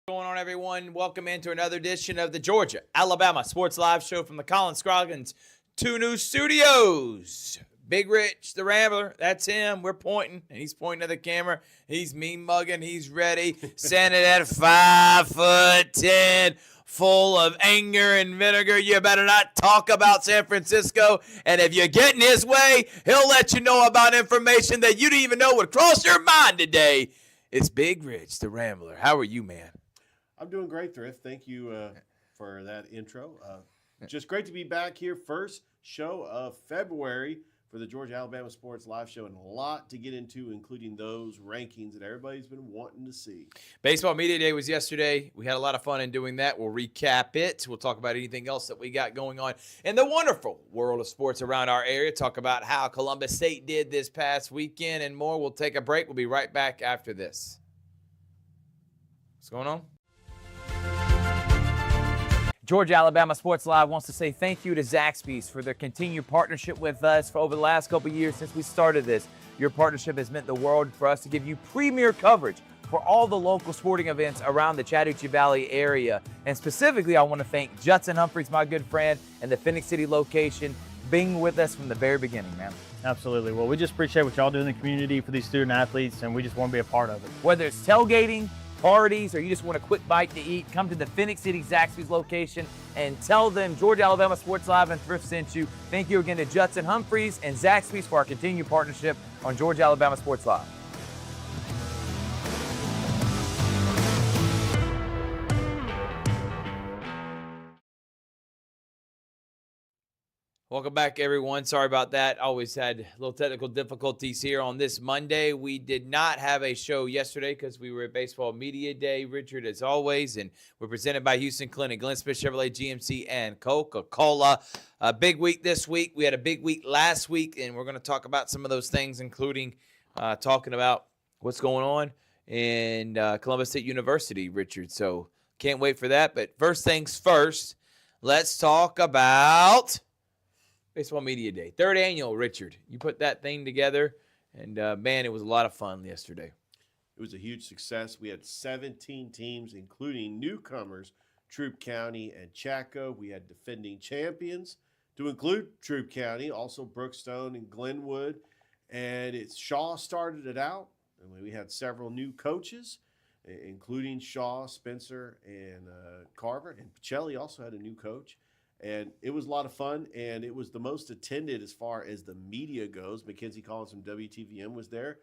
What's going on, everyone? Welcome into another edition of the Georgia Alabama Sports Live Show from the Colin Scroggins 2 News Studios. Big Rich, the Rambler, that's him. We're pointing, and he's pointing at the camera. He's mean mugging. He's ready. Standing at 5'10", full of anger and vinegar. You better not talk about San Francisco. And if you're getting his way, he'll let you know about information that you didn't even know would cross your mind today. It's Big Rich, the Rambler. How are you, man? I'm doing great, Thrift. Thank you for that intro. Just great to be back here. First show of February for the Georgia Alabama Sports Live Show, and a lot to get into, including those rankings that everybody's been wanting to see. Baseball Media Day was yesterday. We had a lot of fun in doing that. We'll recap it. We'll talk about anything else that we got going on in the wonderful world of sports around our area. Talk about how Columbus State did this past weekend and more. We'll take a break. We'll be right back after this. What's going on? Georgia Alabama Sports Live wants to say thank you to Zaxby's for their continued partnership with us for over the last couple of years since we started this. Your partnership has meant the world for us to give you premier coverage for all the local sporting events around the Chattahoochee Valley area. And specifically, I want to thank Judson Humphreys, my good friend, and the Phoenix City location, being with us from the very beginning, man. Absolutely. Well, we just appreciate what y'all do in the community for these student athletes, and we just want to be a part of it. Whether it's tailgating, parties, or you just want a quick bite to eat, come to the Phoenix City Zaxby's location and tell them Georgia Alabama Sports Live and Thrift sent you. Thank you again to Judson Humphreys and Zaxby's for our continued partnership on Georgia Alabama Sports Live. Welcome back, everyone. Sorry about that. Always had little technical difficulties here on this Monday. We did not have a show yesterday because we were at Baseball Media Day, Richard, as always, and we're presented by Houston Clinic, Glenn Smith Chevrolet GMC, and Coca-Cola. A big week this week. We had a big week last week, and we're going to talk about some of those things, including talking about what's going on in Columbus State University, Richard. So can't wait for that. But first things first, let's talk about Baseball Media Day, third annual, Richard. You put that thing together, and, man, it was a lot of fun yesterday. It was a huge success. We had 17 teams, including newcomers, Troup County and Chaco. We had defending champions to include Troup County, also Brookstone and Glenwood. And Shaw started it out. And we had several new coaches, including Shaw, Spencer, and Carver. And Pacelli also had a new coach. And it was a lot of fun, and it was the most attended as far as the media goes. Mackenzie Collins from WTVM was there.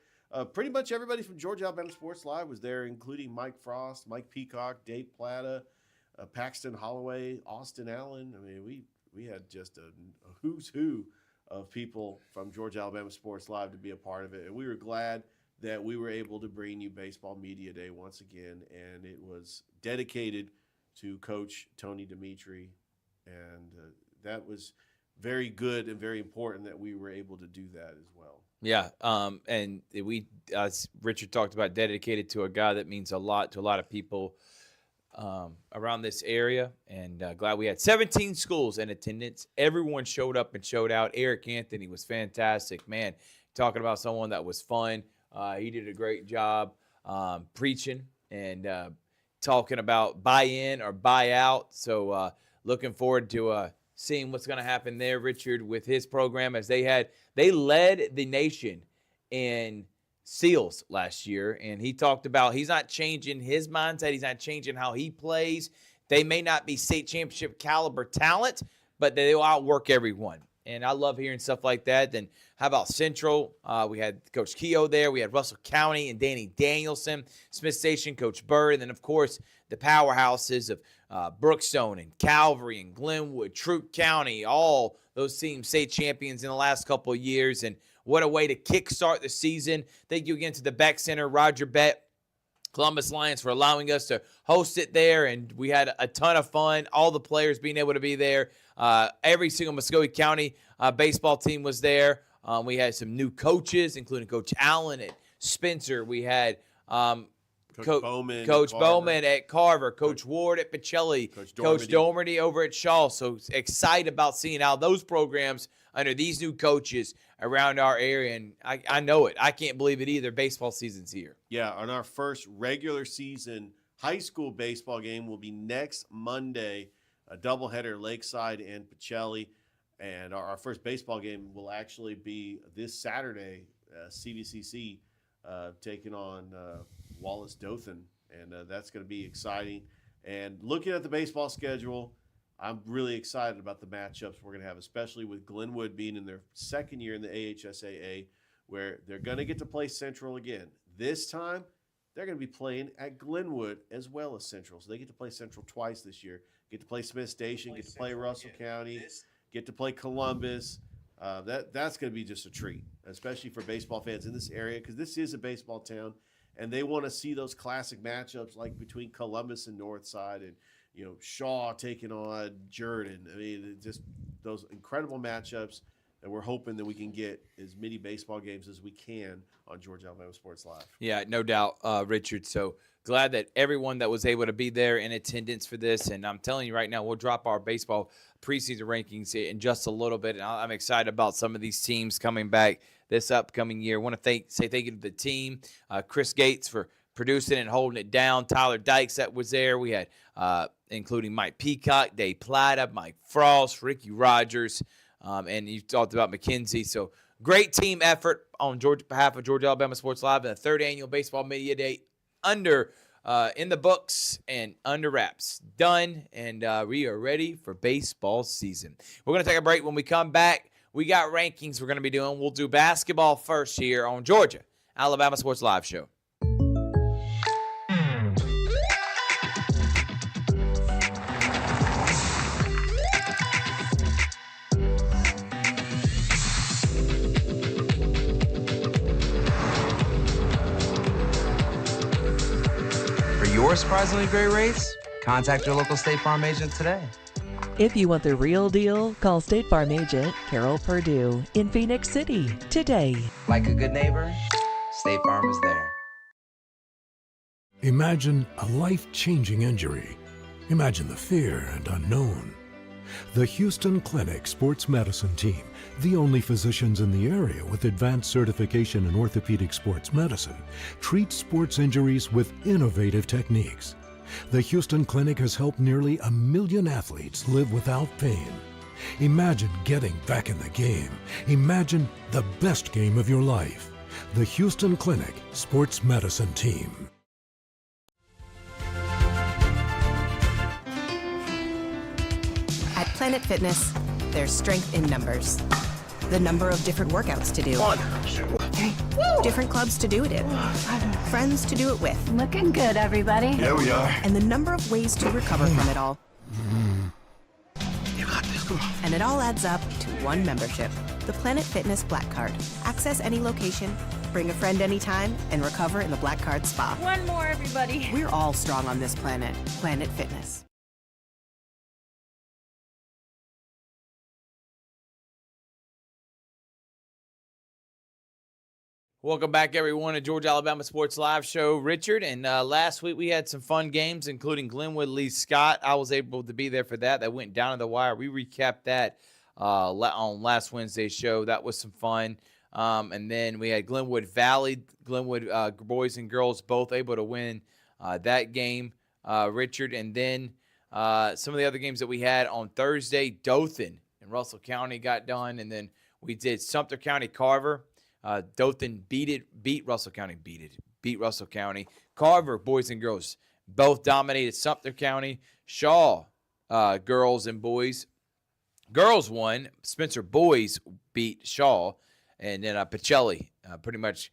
Pretty much everybody from Georgia Alabama Sports Live was there, including Mike Frost, Mike Peacock, Dave Plata, Paxton Holloway, Austin Allen. I mean, we had just a who's who of people from Georgia Alabama Sports Live to be a part of it. And we were glad that we were able to bring you Baseball Media Day once again, and it was dedicated to Coach Tony Dimitri. And that was very good and very important that we were able to do that as well. Yeah, and we, as Richard talked about, dedicated to a guy that means a lot to a lot of people around this area. And glad we had 17 schools in attendance. Everyone showed up and showed out. Eric Anthony was fantastic. Man, talking about someone that was fun. He did a great job preaching and talking about buy in or buy out. So, looking forward to seeing what's going to happen there, Richard, with his program, as they led the nation in SEALs last year. And he talked about he's not changing his mindset. He's not changing how he plays. They may not be state championship caliber talent, but they'll outwork everyone. And I love hearing stuff like that. Then how about Central? We had Coach Keogh there. We had Russell County and Danny Danielson, Smith Station, Coach Bird. And then, of course, the powerhouses of Brookstone and Calvary and Glenwood, Troup County, all those teams state champions in the last couple of years. And what a way to kickstart the season. Thank you again to the Beck Center, Roger Bett, Columbus Lions, for allowing us to host it there. And we had a ton of fun, all the players being able to be there. Every single Muskogee County baseball team was there. We had some new coaches, including Coach Allen at Spencer. We had Coach Bowman at Carver, Coach Ward at Pacelli, Coach Doherty over at Shaw. So excited about seeing how those programs under these new coaches around our area. And I know it. I can't believe it either. Baseball season's here. Yeah, on our first regular season high school baseball game will be next Monday, a doubleheader, Lakeside and Pacelli. And our first baseball game will actually be this Saturday, CVCC taking on Wallace Dothan. And that's going to be exciting. And looking at the baseball schedule, I'm really excited about the matchups we're going to have, especially with Glenwood being in their second year in the AHSAA, where they're going to get to play Central again. This time, they're going to be playing at Glenwood as well as Central. So they get to play Central twice this year. Get to play Smith Station, get to play Russell County, get to play Columbus. That's going to be just a treat, especially for baseball fans in this area, because this is a baseball town, and they want to see those classic matchups like between Columbus and Northside, and Shaw taking on Jordan. I mean, just those incredible matchups, and we're hoping that we can get as many baseball games as we can on Georgia Alabama Sports Live. Yeah, no doubt, Richard. So glad that everyone that was able to be there in attendance for this. And I'm telling you right now, we'll drop our baseball preseason rankings in just a little bit. And I'm excited about some of these teams coming back this upcoming year. I want to say thank you to the team, Chris Gates for producing and holding it down, Tyler Dykes that was there. We had including Mike Peacock, Dave Plata, Mike Frost, Ricky Rogers, and you talked about McKenzie. So great team effort on behalf of Georgia Alabama Sports Live and the third annual Baseball Media Day in the books and under wraps. Done, and we are ready for baseball season. We're going to take a break. When we come back, we got rankings we're going to be doing. We'll do basketball first here on Georgia Alabama Sports Live Show. Your surprisingly great rates? Contact your local State Farm agent today. If you want the real deal, call State Farm agent Carol Purdue in Phoenix City today. Like a good neighbor, State Farm is there. Imagine a life-changing injury. Imagine the fear and unknown. The Houston Clinic Sports Medicine Team, the only physicians in the area with advanced certification in orthopedic sports medicine, treats sports injuries with innovative techniques. The Houston Clinic has helped nearly 1 million athletes live without pain. Imagine getting back in the game. Imagine the best game of your life. The Houston Clinic Sports Medicine Team. At Planet Fitness, there's strength in numbers. The number of different workouts to do. 1, 2, different clubs to do it in. Friends to do it with. looking good, everybody. There we are. And the number of ways to recover from it all. You got this. Come on. And it all adds up to one membership. The Planet Fitness Black Card. Access any location, bring a friend anytime, and recover in the Black Card spa. One more, everybody. We're all strong on this planet. Planet Fitness. Welcome back, everyone, to Georgia Alabama Sports Live Show. Richard, and last week we had some fun games, including Glenwood Lee Scott. I was able to be there for that. That went down to the wire. We recapped that on last Wednesday's show. That was some fun. And then we had Glenwood Valley, Glenwood boys and girls both able to win that game, Richard. And then some of the other games that we had on Thursday, Dothan and Russell County got done. And then we did Sumter County Carver. Dothan beat Russell County, beat Russell County. Carver, boys and girls, both dominated Sumter County. Shaw, girls and boys. Girls won. Spencer boys beat Shaw. And then Pacelli, pretty much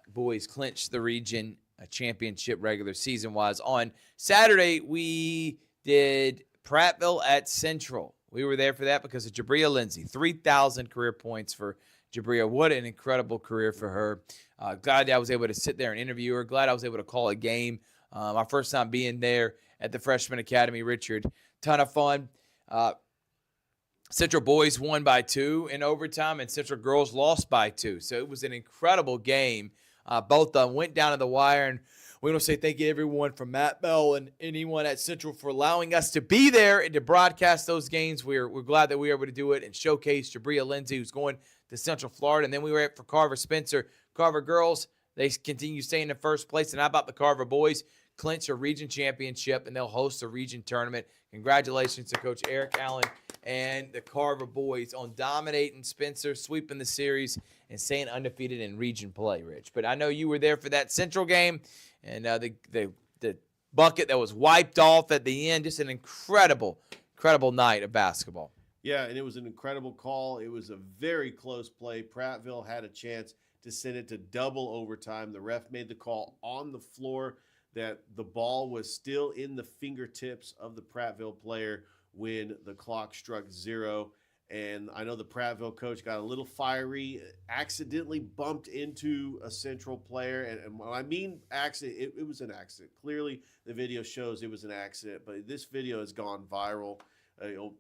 boys clinched the region championship regular season-wise. On Saturday, we did Prattville at Central. We were there for that because of Jabria Lindsay. 3,000 career points for Jabria. What an incredible career for her. Glad that I was able to sit there and interview her. Glad I was able to call a game. My first time being there at the Freshman Academy, Richard. Ton of fun. Central boys won by 2 in overtime, and Central girls lost by 2. So it was an incredible game. Both of them went down to the wire, and we want to say thank you to everyone from Matt Bell and anyone at Central for allowing us to be there and to broadcast those games. We're glad that we were able to do it and showcase Jabria Lindsay, who's going to Central Florida. And then we were at for Carver Spencer. Carver girls, they continue staying in first place. And how about the Carver boys? clinch a region championship, and they'll host a region tournament. Congratulations to Coach Eric Allen and the Carver boys on dominating Spencer, sweeping the series, and staying undefeated in region play, Rich. But I know you were there for that Central game, and the bucket that was wiped off at the end. Just an incredible night of basketball. Yeah, and it was an incredible call. It was a very close play. Prattville had a chance to send it to double overtime. The ref made the call on the floor that the ball was still in the fingertips of the Prattville player when the clock struck 0. And I know the Prattville coach got a little fiery, accidentally bumped into a Central player. And when I mean accident, it was an accident. Clearly, the video shows it was an accident, but this video has gone viral.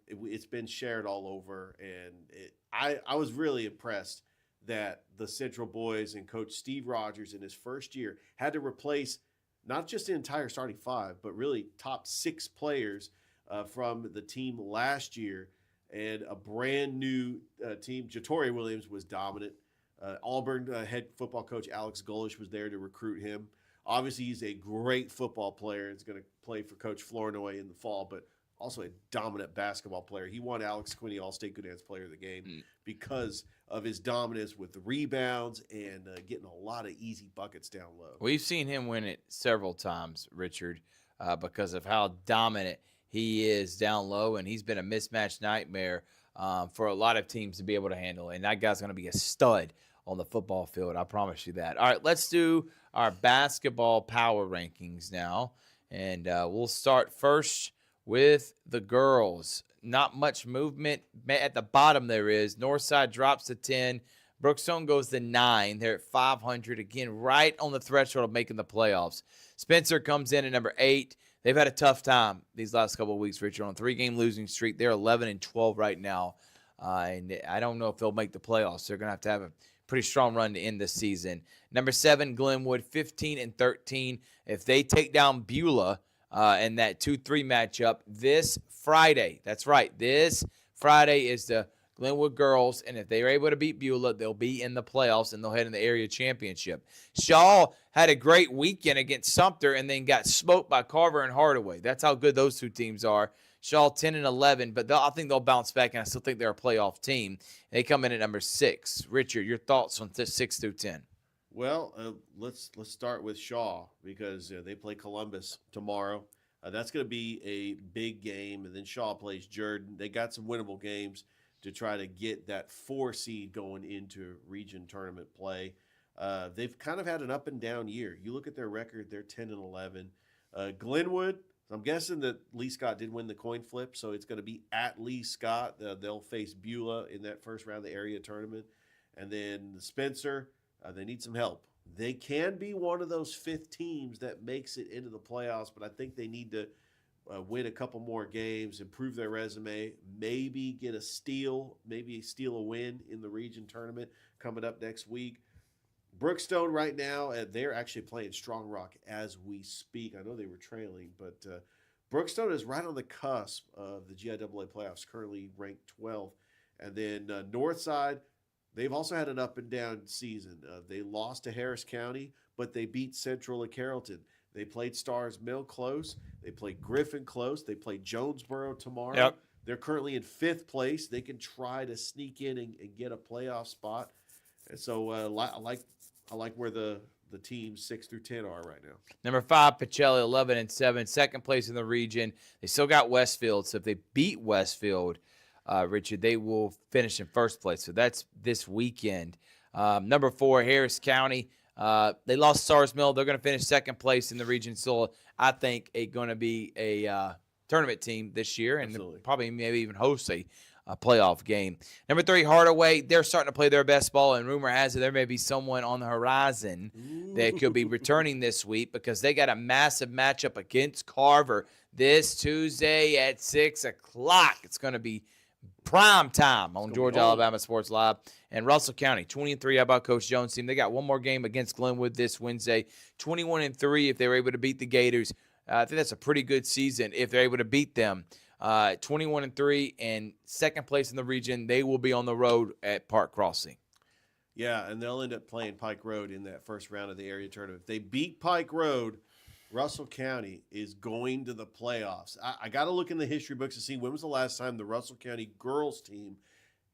It's been shared all over, and I was really impressed that the Central boys and Coach Steve Rogers in his first year had to replace not just the entire starting 5, but really top 6 players from the team last year, and a brand new team. Jatori Williams was dominant. Auburn head football coach Alex Golish was there to recruit him. Obviously, he's a great football player. He's going to play for Coach Flournoy in the fall, but also a dominant basketball player. He won Alex Quinney All-State Good Dance Player of the Game because of his dominance with the rebounds and getting a lot of easy buckets down low. We've seen him win it several times, Richard, because of how dominant he is down low, and he's been a mismatch nightmare for a lot of teams to be able to handle. And that guy's going to be a stud on the football field. I promise you that. All right, let's do our basketball power rankings now, and we'll start first with the girls. Not much movement. At the bottom there is. Northside drops to 10. Brookstone goes to 9. They're at 500. Again, right on the threshold of making the playoffs. Spencer comes in at number 8. They've had a tough time these last couple of weeks, Richard, on a 3-game losing streak. They're 11-12 right now. And I don't know if they'll make the playoffs. They're going to have a pretty strong run to end the season. Number 7, Glenwood, 15-13. If they take down Beulah, and that 2-3 matchup this Friday. That's right. This Friday is the Glenwood girls, and if they're able to beat Beulah, they'll be in the playoffs, and they'll head in the area championship. Shaw had a great weekend against Sumter and then got smoked by Carver and Hardaway. That's how good those two teams are. Shaw 10-11, but I think they'll bounce back, and I still think they're a playoff team. They come in at number 6. Richard, your thoughts on 6 through 10? Well, let's start with Shaw because they play Columbus tomorrow. That's going to be a big game, and then Shaw plays Jordan. They got some winnable games to try to get that 4 seed going into region tournament play. They've kind of had an up and down year. You look at their record; they're 10-11. Glenwood, I'm guessing that Lee Scott did win the coin flip, so it's going to be at Lee Scott. They'll face Beulah in that first round of the area tournament, and then Spencer. They need some help. They can be one of those 5th teams that makes it into the playoffs, but I think they need to win a couple more games, improve their resume, maybe get a steal, maybe steal a win in the region tournament coming up next week. Brookstone right now, they're actually playing Strong Rock as we speak. I know they were trailing, but Brookstone is right on the cusp of the GIAA playoffs, currently ranked 12th. And then Northside, they've also had an up and down season. They lost to Harris County, but they beat Central at Carrollton. They played Stars Mill close. They played Griffin close. They play Jonesboro tomorrow. Yep. They're currently in 5th place. They can try to sneak in and get a playoff spot. And so I like where the teams 6 through 10 are right now. Number 5, Pacelli, 11-7, second place in the region. They still got Westfield, so if they beat Westfield, Richard, they will finish in first place. So that's this weekend. Number 4, Harris County. They lost Stars Mill. They're going to finish second place in the region. So I think going to be a tournament team this year, and probably maybe even host a playoff game. Number 3, Hardaway. They're starting to play their best ball, and rumor has it there may be someone on the horizon that could be returning this week because they got a massive matchup against Carver this Tuesday at 6 o'clock. It's going to be prime time on Georgia Alabama Sports Live. And Russell County, 20-3. How about Coach Jones' team? They got one more game against Glenwood this Wednesday. 21-3 if they were able to beat the Gators. I think that's a pretty good season if they're able to beat them. 21-3 and second place in the region. They will be on the road at Park Crossing. Yeah, and they'll end up playing Pike Road in that first round of the area tournament. If they beat Pike Road, Russell County is going to the playoffs. I got to look in the history books to see when was the last time the Russell County girls team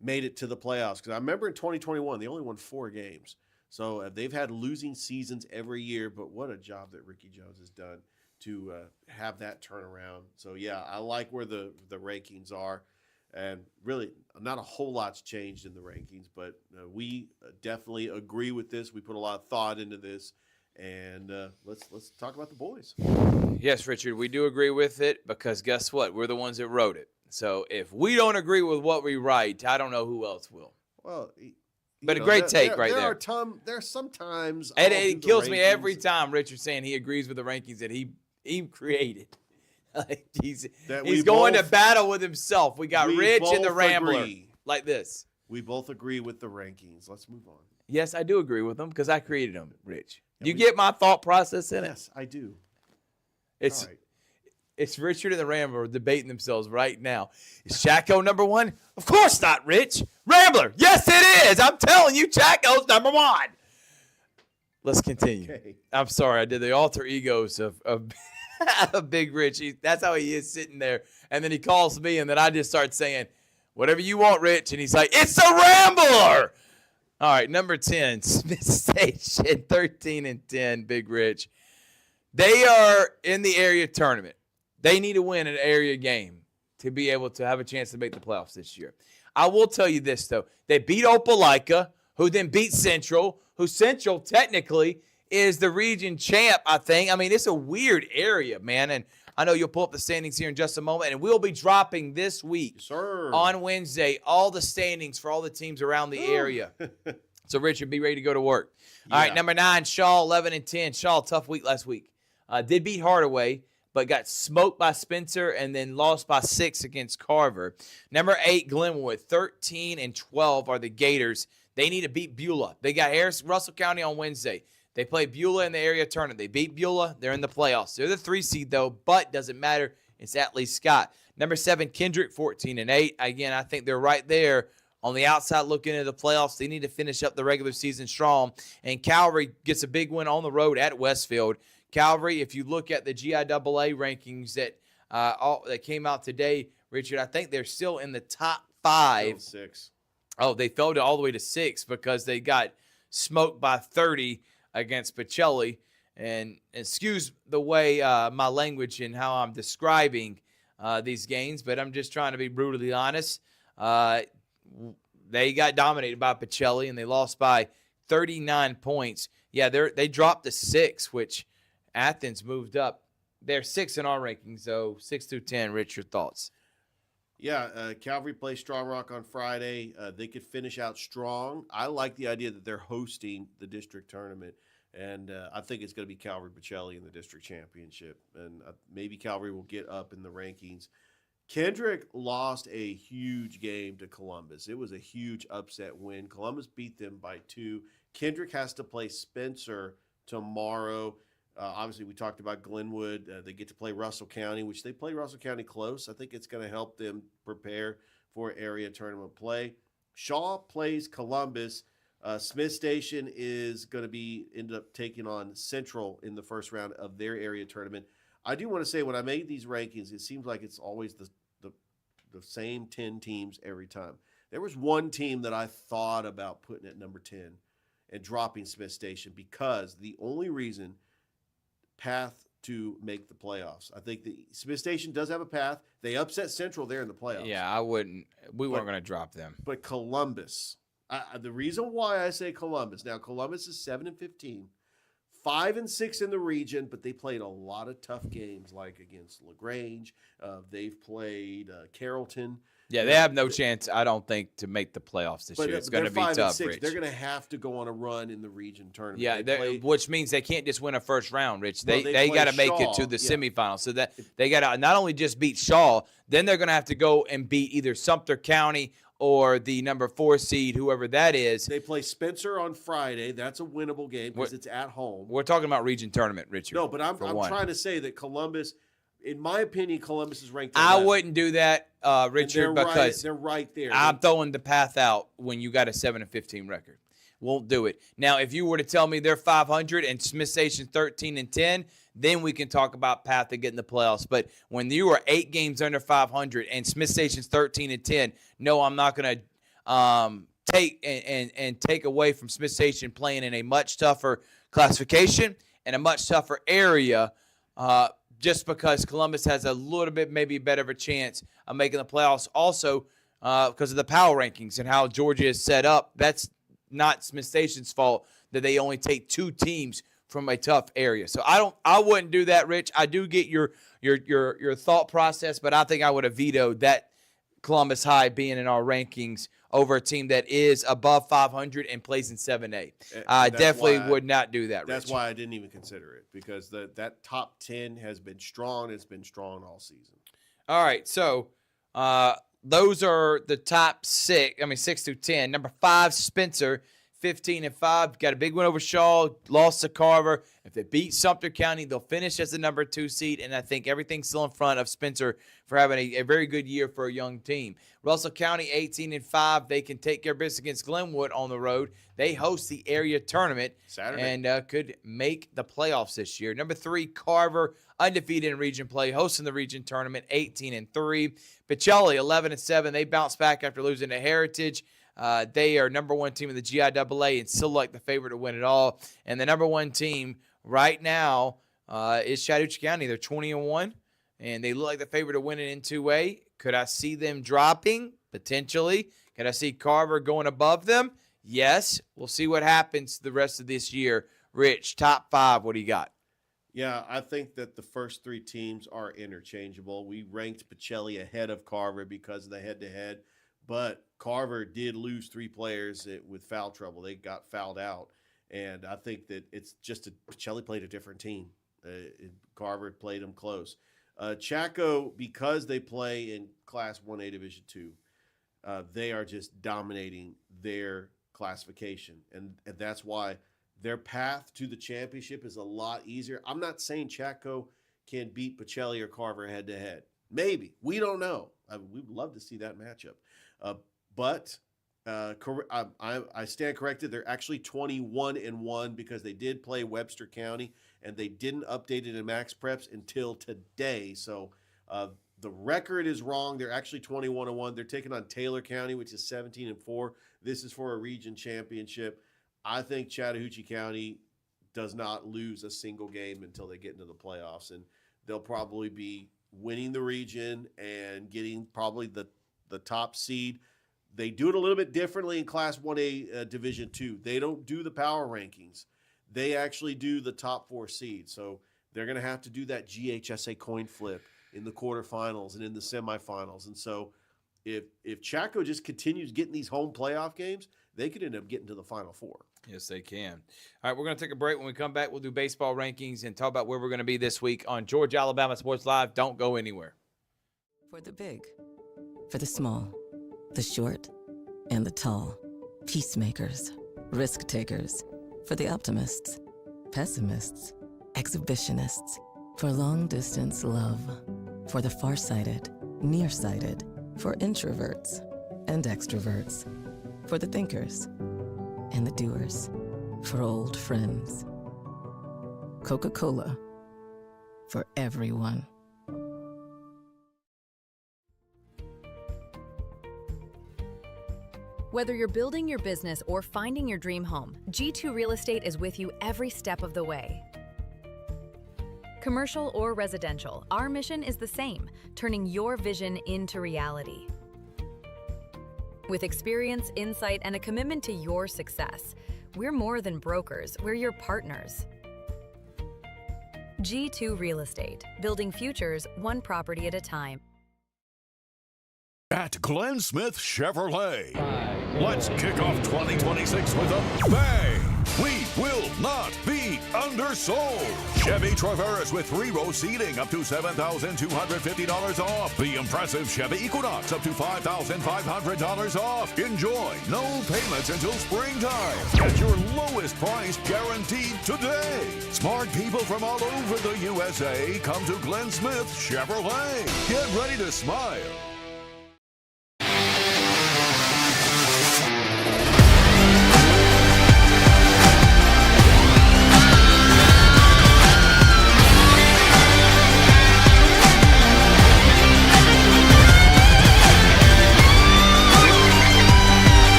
made it to the playoffs. Because I remember in 2021, they only won 4 games. So they've had losing seasons every year, but what a job that Ricky Jones has done to have that turnaround. So, yeah, I like where the rankings are. And really, not a whole lot's changed in the rankings, but we definitely agree with this. We put a lot of thought into this. And let's talk about the boys. Yes, Richard, we do agree with it because guess what? We're the ones that wrote it. So if we don't agree with what we write, I don't know who else will. Well, but a great take right there. There are sometimes And it kills me every time Richard saying he agrees with the rankings that he created. Like he's going to battle with himself. We got Rich and the Rambler like this. We both agree with the rankings. Let's move on. Yes, I do agree with them because I created them, Rich. You get my thought process in it? Yes, I do. It's All right. It's Richard and the Rambler debating themselves right now. Is Chaco number 1? Of course not, Rich. Rambler, yes it is. I'm telling you, Chaco's number 1. Let's continue. Okay. I'm sorry, I did the alter egos of Big Rich. That's how he is sitting there. And then he calls me, and then I just start saying, whatever you want, Rich. And he's like, it's the Rambler. All right, number 10, Smith Station, 13-10, Big Rich. They are in the area tournament. They need to win an area game to be able to have a chance to make the playoffs this year. I will tell you this, though. They beat Opelika, who then beat Central, who Central technically is the region champ, I think. I mean, it's a weird area, man. And I know you'll pull up the standings here in just a moment. And we'll be dropping this week on Wednesday all the standings for all the teams around the area. So, Richard, be ready to go to work. All right, number 9, Shaw, 11-10. Shaw, tough week last week. Did beat Hardaway, but got smoked by Spencer and then lost by 6 against Carver. Number 8, Glenwood, 13-12 are the Gators. They need to beat Beulah. They got Russell County on Wednesday. They play Beulah in the area tournament. They beat Beulah. They're in the playoffs. They're the 3 seed, though, but doesn't matter. It's at Lee Scott. Number 7, Kendrick, 14-8. Again, I think they're right there on the outside looking into the playoffs. They need to finish up the regular season strong. And Calvary gets a big win on the road at Westfield. Calvary, if you look at the GIAA rankings that came out today, Richard, I think they're still in the top 5. 6. Oh, they fell all the way to 6 because they got smoked by 30 against Pacelli. And excuse the way my language and how I'm describing these games, but I'm just trying to be brutally honest. They got dominated by Pacelli, and they lost by 39 points. Yeah, they dropped to 6, which Athens moved up. They're 6 in our rankings, so 6 through 10. Rich, your thoughts? Yeah, Calvary plays Strong Rock on Friday. They could finish out strong. I like the idea that they're hosting the district tournament, and I think it's going to be Calvary Pacelli in the district championship, and maybe Calvary will get up in the rankings. Kendrick lost a huge game to Columbus. It was a huge upset win. Columbus beat them by 2. Kendrick has to play Spencer tomorrow. Obviously, we talked about Glenwood. They get to play Russell County, which they play Russell County close. I think it's going to help them prepare for area tournament play. Shaw plays Columbus. Smith Station is going to end up taking on Central in the first round of their area tournament. I do want to say when I made these rankings, it seems like it's always the same 10 teams every time. There was one team that I thought about putting at number 10 and dropping Smith Station because the only reason path to make the playoffs. I think the Smith Station does have a path. They upset Central there in the playoffs. Yeah, I wouldn't. We weren't going to drop them. But Columbus, the reason why I say Columbus, now Columbus is 7-15, 5-6 in the region, but they played a lot of tough games like against LaGrange. They've played Carrollton. Yeah, they have no chance, I don't think, to make the playoffs this year. It's going to be tough, Rich. They're going to have to go on a run in the region tournament. Yeah, which means they can't just win a first round, Rich. They got to make it to the semifinals. So that they got to not only just beat Shaw, then they're going to have to go and beat either Sumter County or the number 4 seed, whoever that is. They play Spencer on Friday. That's a winnable game because it's at home. We're talking about region tournament, Richard. No, but I'm trying to say that Columbus, in my opinion, Columbus is ranked 11th. I wouldn't do that, Richard, because they're right there. I'm throwing the path out when you got a 7-15 record. won't do it. Now, if you were to tell me they're 500 and Smith Station's 13-10, then we can talk about path to getting the playoffs. But when you are 8 games under 500 and Smith Station's 13-10, no, I'm not going to take away from Smith Station playing in a much tougher classification and a much tougher area, just because Columbus has a little bit maybe better of a chance of making the playoffs. Also, because of the power rankings and how Georgia is set up, that's not Smith Station's fault that they only take 2 teams from a tough area. So I wouldn't do that, Rich. I do get your thought process, but I think I would have vetoed that Columbus High being in our rankings over a team that is above 500 and plays in 7A. I definitely would not do that, Rich. That's why I didn't even consider it, because that top 10 has been strong. It's been strong all season. All right, so those are the top 6 through 10. Number 5, Spencer, 15-5. Got a big win over Shaw, lost to Carver. If they beat Sumter County, they'll finish as the number 2 seed, and I think everything's still in front of Spencer for having a very good year for a young team. Russell County, 18-5. They can take care of business against Glenwood on the road. They host the area tournament Saturday and could make the playoffs this year. Number 3, Carver, undefeated in region play, hosting the region tournament, 18-3. Pacelli, 11-7. They bounced back after losing to Heritage. They are number 1 team in the GIAA and still like the favorite to win it all. And the number 1 team right now is Chattahoochee County. They're 20-1, and they look like the favorite to win it in 2A. Could I see them dropping? Potentially. Could I see Carver going above them? Yes. We'll see what happens the rest of this year. Rich, top 5, what do you got? Yeah, I think that the first 3 teams are interchangeable. We ranked Pacelli ahead of Carver because of the head-to-head, but Carver did lose 3 players with foul trouble. They got fouled out, and I think that it's just Pacelli played a different team. Carver played them close. Chaco, because they play in Class 1A Division II, they are just dominating their classification, and that's why their path to the championship is a lot easier. I'm not saying Chaco can beat Pacelli or Carver head-to-head. Maybe. We don't know. We'd love to see that matchup. But I stand corrected. They're actually 21-1 because they did play Webster County, and they didn't update it in Max Preps until today. So the record is wrong. They're actually 21-1. They're taking on Taylor County, which is 17-4. This is for a region championship. I think Chattahoochee County does not lose a single game until they get into the playoffs, and they'll probably be winning the region and getting probably the top seed. They do it a little bit differently in Class 1A Division II. They don't do the power rankings. They actually do the top 4 seeds. So they're going to have to do that GHSA coin flip in the quarterfinals and in the semifinals. And so if Chaco just continues getting these home playoff games, they could end up getting to the Final 4. Yes, they can. All right, we're going to take a break. When we come back, we'll do baseball rankings and talk about where we're going to be this week on Georgia Alabama Sports Live. Don't go anywhere. For the big, for the small, the short, and the tall. Peacemakers, risk takers. For the optimists, pessimists, exhibitionists. For long distance love. For the farsighted, nearsighted. For introverts and extroverts. For the thinkers and the doers. For old friends. Coca-Cola. For everyone. Whether you're building your business or finding your dream home, G2 Real Estate is with you every step of the way. Commercial or residential, our mission is the same, turning your vision into reality. With experience, insight, and a commitment to your success, we're more than brokers, we're your partners. G2 Real Estate, building futures one property at a time. At Glenn Smith Chevrolet, let's kick off 2026 with a bang! We will not be undersold. Chevy Traverse with 3-row seating up to $7,250 off. The impressive Chevy Equinox up to $5,500 off. Enjoy no payments until springtime. Get your lowest price guaranteed today. Smart people from all over the USA come to Glenn Smith Chevrolet. Get ready to smile.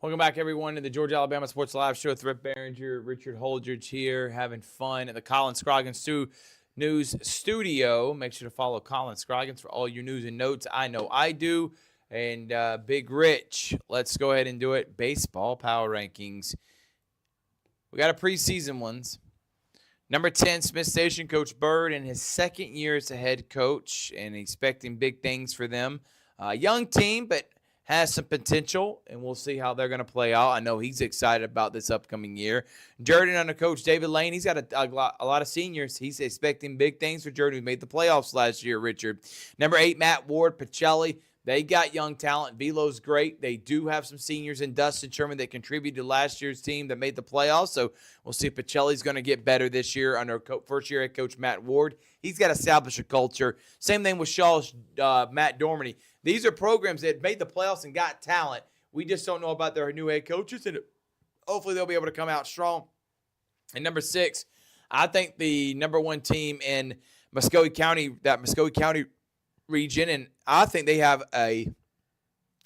Welcome back, everyone, to the Georgia Alabama Sports Live Show with Rip Barringer, Richard Holdridge here, having fun at the Colin Scroggins News Studio. Make sure to follow Colin Scroggins for all your news and notes. I know I do. And Big Rich, let's go ahead and do it. Baseball power rankings. We got a preseason ones. Number 10, Smith Station coach Bird in his second year as a head coach and expecting big things for them. Young team, but has some potential, and we'll see how they're going to play out. I know he's excited about this upcoming year. Jordan under coach David Lane, he's got a lot of seniors. He's expecting big things for Jordan, who made the playoffs last year, Richard. Number 8, Matt Ward, Pacelli. They got young talent. Velo's great. They do have some seniors in Dustin Sherman that contributed to last year's team that made the playoffs. So we'll see if Pacelli's going to get better this year under first-year head coach Matt Ward. He's got to establish a culture. Same thing with Shaw's Matt Dormany. These are programs that made the playoffs and got talent. We just don't know about their new head coaches, and hopefully they'll be able to come out strong. And number 6, I think the number 1 team in Muscogee County region, and I think they have a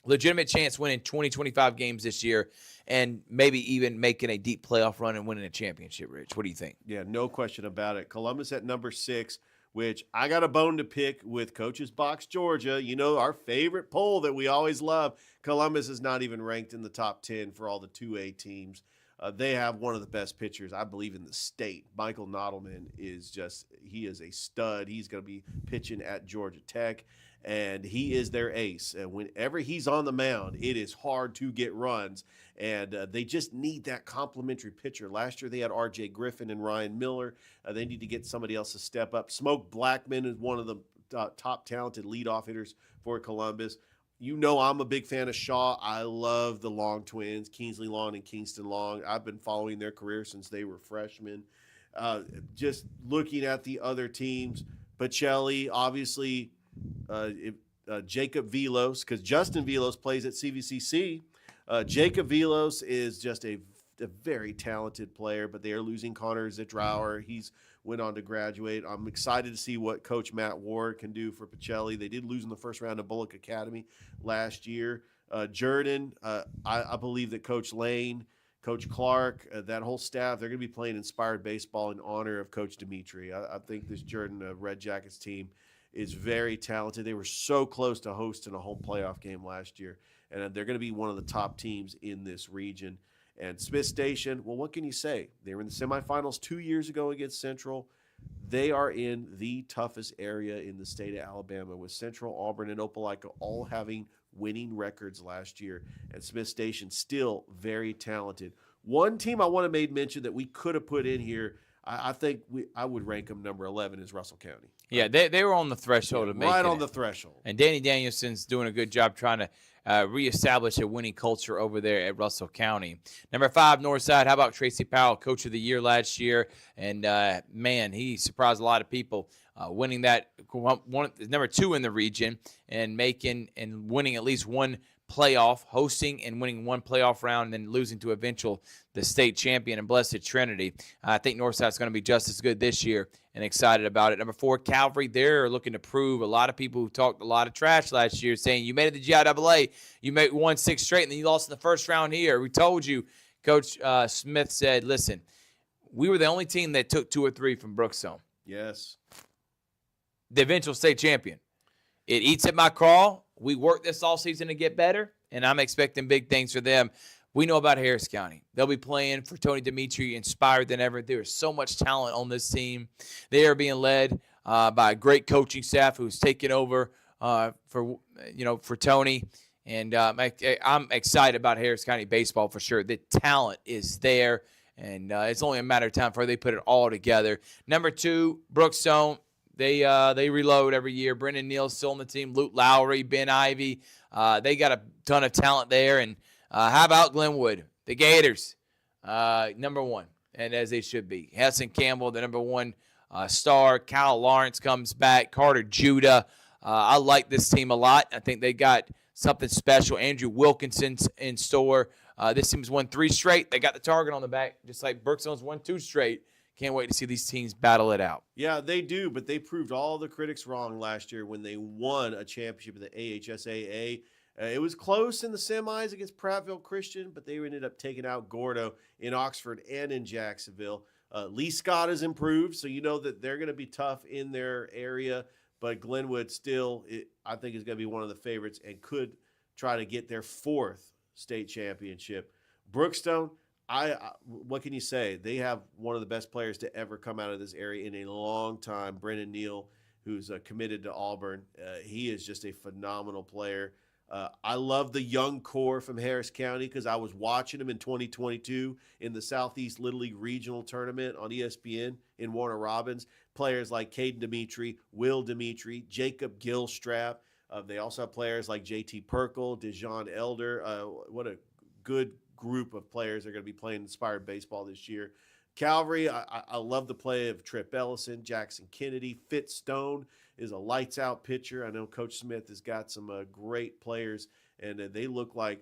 legitimate chance winning 20-25 games this year and maybe even making a deep playoff run and winning a championship, Rich. What do you think? Yeah, no question about it. Columbus at number 6, which I got a bone to pick with Coach's Box Georgia. You know, our favorite poll that we always love. Columbus is not even ranked in the top 10 for all the 2A teams. They have one of the best pitchers, I believe, in the state. Michael Nodelman he is a stud. He's going to be pitching at Georgia Tech, and he is their ace. And whenever he's on the mound, it is hard to get runs, and they just need that complimentary pitcher. Last year they had R.J. Griffin and Ryan Miller. They need to get somebody else to step up. Smoke Blackman is one of the top talented leadoff hitters for Columbus. You know I'm a big fan of Shaw. I love the Long twins, Kingsley Long and Kingston Long. I've been following their career since they were freshmen. Just looking at the other teams, Pacelli, obviously, Jacob Velos, because Justin Velos plays at CVCC. Jacob Velos is just a very talented player, but they are losing Connor Zitrauer. He's went on to graduate. I'm excited to see what Coach Matt Ward can do for Pacelli. They did lose in the first round of Bullock Academy last year. Jordan, I believe that Coach Lane, Coach Clark, that whole staff, they're going to be playing inspired baseball in honor of Coach Dimitri. I think this Jordan Red Jackets team is very talented. They were so close to hosting a home playoff game last year, and they're going to be one of the top teams in this region. And Smith Station, well, what can you say? They were in the semifinals 2 years ago against Central. They are in the toughest area in the state of Alabama, with Central, Auburn, and Opelika all having winning records last year. And Smith Station still very talented. One team I want to make mention that we could have put in here, I think I would rank them number 11 is Russell County. Yeah, they were on the threshold of making right on it. the threshold. And Danny Danielson's doing a good job trying to reestablish a winning culture over there at Russell County. Number 5, Northside. How about Tracy Powell, Coach of the Year last year? And, man, he surprised a lot of people winning that number 2 in the region and winning at least one playoff, hosting and winning one playoff round, and then losing to the state champion in Blessed Trinity. I think Northside's going to be just as good this year and excited about it. Number 4, Calvary. They're looking to prove. A lot of people who talked a lot of trash last year saying, you made it to GIAA, you won 6 straight, and then you lost in the first round here. We told you. Coach Smith said, listen, we were the only team that took 2 or 3 from Brookstone. Yes. The eventual state champion. It eats at my crawl. We worked this all season to get better, and I'm expecting big things for them. We know about Harris County. They'll be playing for Tony Dimitri, inspired than ever. There is so much talent on this team. They are being led by a great coaching staff who's taken over for Tony. And I'm excited about Harris County baseball for sure. The talent is there, and it's only a matter of time before they put it all together. Number 2, Brookstone. They reload every year. Brendan Neal's still on the team. Luke Lowry, Ben Ivy. They got a ton of talent there. And how about Glenwood? The Gators, number 1, and as they should be. Hessen Campbell, the number 1 star. Kyle Lawrence comes back. Carter Judah. I like this team a lot. I think they got something special. Andrew Wilkinson's in store. This team's won 3 straight. They got the target on the back, just like Brookstone's won 2 straight. Can't wait to see these teams battle it out. Yeah, they do, but they proved all the critics wrong last year when they won a championship in the AHSAA. It was close in the semis against Prattville Christian, but they ended up taking out Gordo in Oxford and in Jacksonville. Lee Scott has improved, so you know that they're going to be tough in their area. But Glenwood still, I think, is going to be one of the favorites and could try to get their 4th state championship. Brookstone, what can you say? They have one of the best players to ever come out of this area in a long time, Brennan Neal, who's committed to Auburn. He is just a phenomenal player. I love the young core from Harris County because I was watching them in 2022 in the Southeast Little League Regional Tournament on ESPN in Warner Robins. Players like Caden Dimitri, Will Dimitri, Jacob Gilstrap. They also have players like JT Perkle, Dejon Elder. What a good group of players that are going to be playing Inspired Baseball this year. Calvary, I love the play of Trip Ellison, Jackson Kennedy. Fitz Stone is a lights-out pitcher. I know Coach Smith has got some great players, and they look like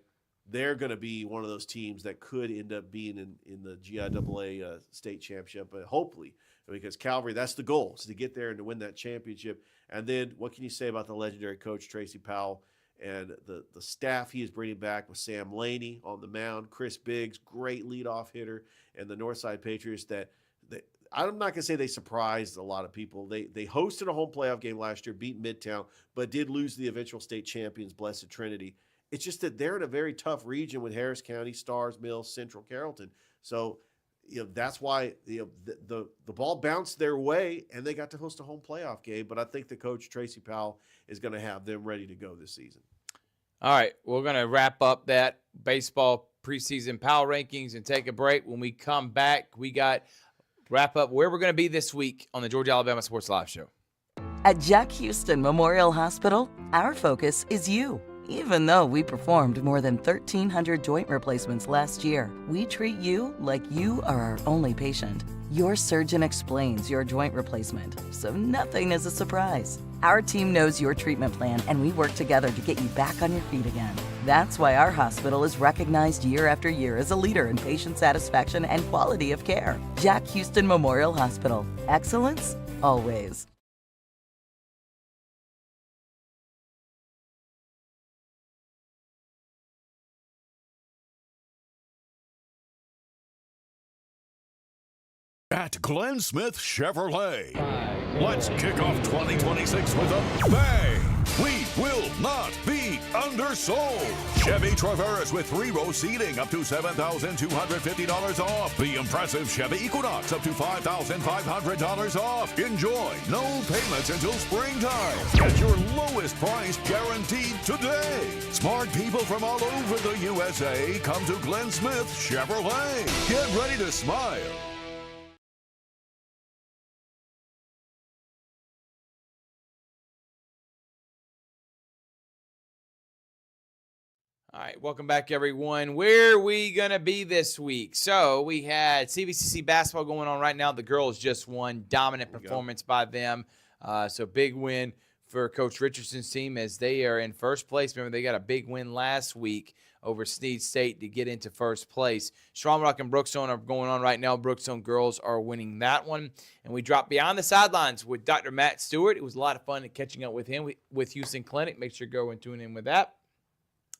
they're going to be one of those teams that could end up being in the GIAA state championship, but hopefully, because Calvary, that's the goal, is to get there and to win that championship. And then what can you say about the legendary coach Tracy Powell and the staff he is bringing back with Sam Laney on the mound, Chris Biggs, great leadoff hitter, and the Northside Patriots that I'm not going to say they surprised a lot of people. They hosted a home playoff game last year, beat Midtown, but did lose to the eventual state champions, Blessed Trinity. It's just that they're in a very tough region with Harris County, Stars Mills, Central Carrollton. So that's why the ball bounced their way, and they got to host a home playoff game. But I think the coach, Tracy Powell, is going to have them ready to go this season. All right, we're going to wrap up that baseball preseason power rankings and take a break. When we come back, we got wrap up where we're going to be this week on the Georgia Alabama Sports Live Show. At Jack Houston Memorial Hospital, our focus is you. Even though we performed more than 1,300 joint replacements last year, we treat you like you are our only patient. Your surgeon explains your joint replacement, so nothing is a surprise. Our team knows your treatment plan, and we work together to get you back on your feet again. That's why our hospital is recognized year after year as a leader in patient satisfaction and quality of care. Jack Houston Memorial Hospital. Excellence, always. At Glenn Smith Chevrolet. Let's kick off 2026 with a bang. We will not be undersold. Chevy Traverse with 3-row seating up to $7,250 off. The impressive Chevy Equinox up to $5,500 off. Enjoy no payments until springtime. Get your lowest price guaranteed today. Smart people from all over the USA come to Glenn Smith Chevrolet. Get ready to smile. All right, welcome back, everyone. Where are we going to be this week? So we had CVCC basketball going on right now. The girls just won. Dominant performance by them. So big win for Coach Richardson's team as they are in first place. Remember, they got a big win last week over Snead State to get into first place. Strong Rock and Brookstone are going on right now. Brookstone girls are winning that one. And we dropped Beyond the Sidelines with Dr. Matt Stewart. It was a lot of fun catching up with him with Houston Clinic. Make sure to go and tune in with that.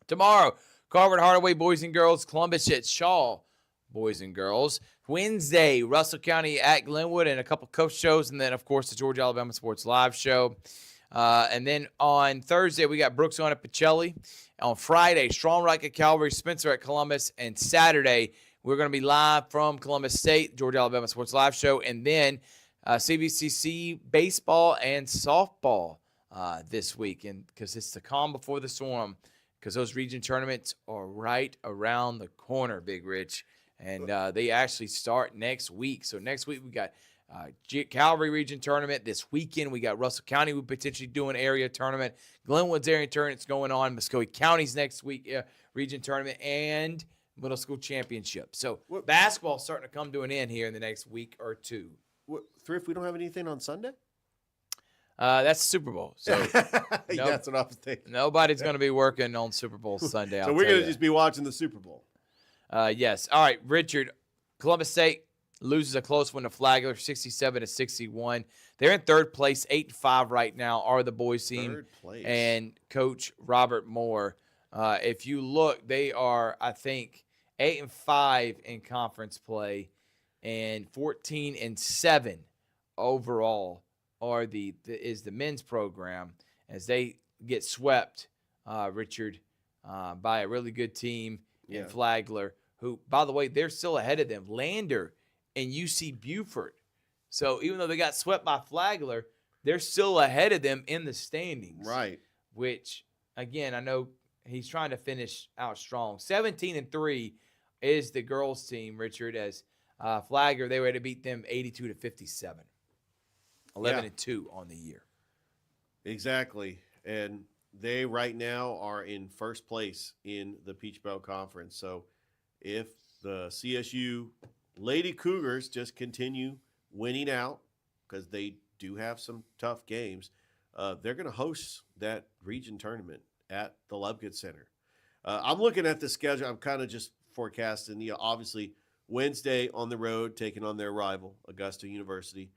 Tomorrow, Carver at Hardaway boys and girls, Columbus at Shaw boys and girls. Wednesday, Russell County at Glenwood and a couple coach shows, and then, of course, the Georgia Alabama Sports Live show. And then on Thursday, we got Brooks on at Pacelli. On Friday, Strong Rock at Calvary, Spencer at Columbus. And Saturday, we're going to be live from Columbus State, Georgia Alabama Sports Live show. And then CVCC baseball and softball this week, and because it's the calm before the storm, because those region tournaments are right around the corner, Big Rich. And they actually start next week. So next week we got Calvary region tournament. This weekend we got Russell County. We potentially do an area tournament. Glenwood's area tournament's going on. Muscogee County's next week region tournament and middle school championship. So basketball's starting to come to an end here in the next week or two. Thrift, we don't have anything on Sunday? That's the Super Bowl. So that's what I was thinking. Nobody's going to be working on Super Bowl Sunday. So we're going to just be watching the Super Bowl. Yes. All right, Richard. Columbus State loses a close one to Flagler, 67-61. They're in third place, 8-5 right now. Are the boys team Third place. And Coach Robert Moore If you look, they are, I think, 8-5 in conference play, and 14-7 overall is the men's program as they get swept, Richard, by a really good team in Flagler, who, by the way, they're still ahead of them. Lander and UC Beaufort. So even though they got swept by Flagler, they're still ahead of them in the standings. Right. Which, again, I know he's trying to finish out strong. 17-3 is the girls' team, Richard, as Flagler, they were able to beat them 82-57. 11-2 on the year. Exactly. And they right now are in first place in the Peach Belt Conference. So if the CSU Lady Cougars just continue winning out, because they do have some tough games, they're going to host that region tournament at the Lubgood Center. I'm looking at the schedule. I'm kind of just forecasting, obviously Wednesday on the road, taking on their rival, Augusta University.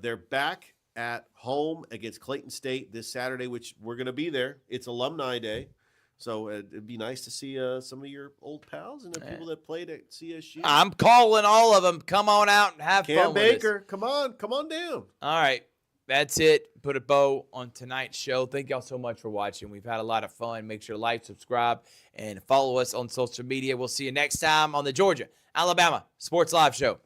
They're back at home against Clayton State this Saturday, which we're going to be there. It's Alumni Day. So it'd be nice to see some of your old pals and the people that played at CSU. I'm calling all of them. Come on out and have Cam fun Baker, with us. come on down. All right. That's it. Put a bow on tonight's show. Thank y'all so much for watching. We've had a lot of fun. Make sure to like, subscribe, and follow us on social media. We'll see you next time on the Georgia Alabama Sports Live Show.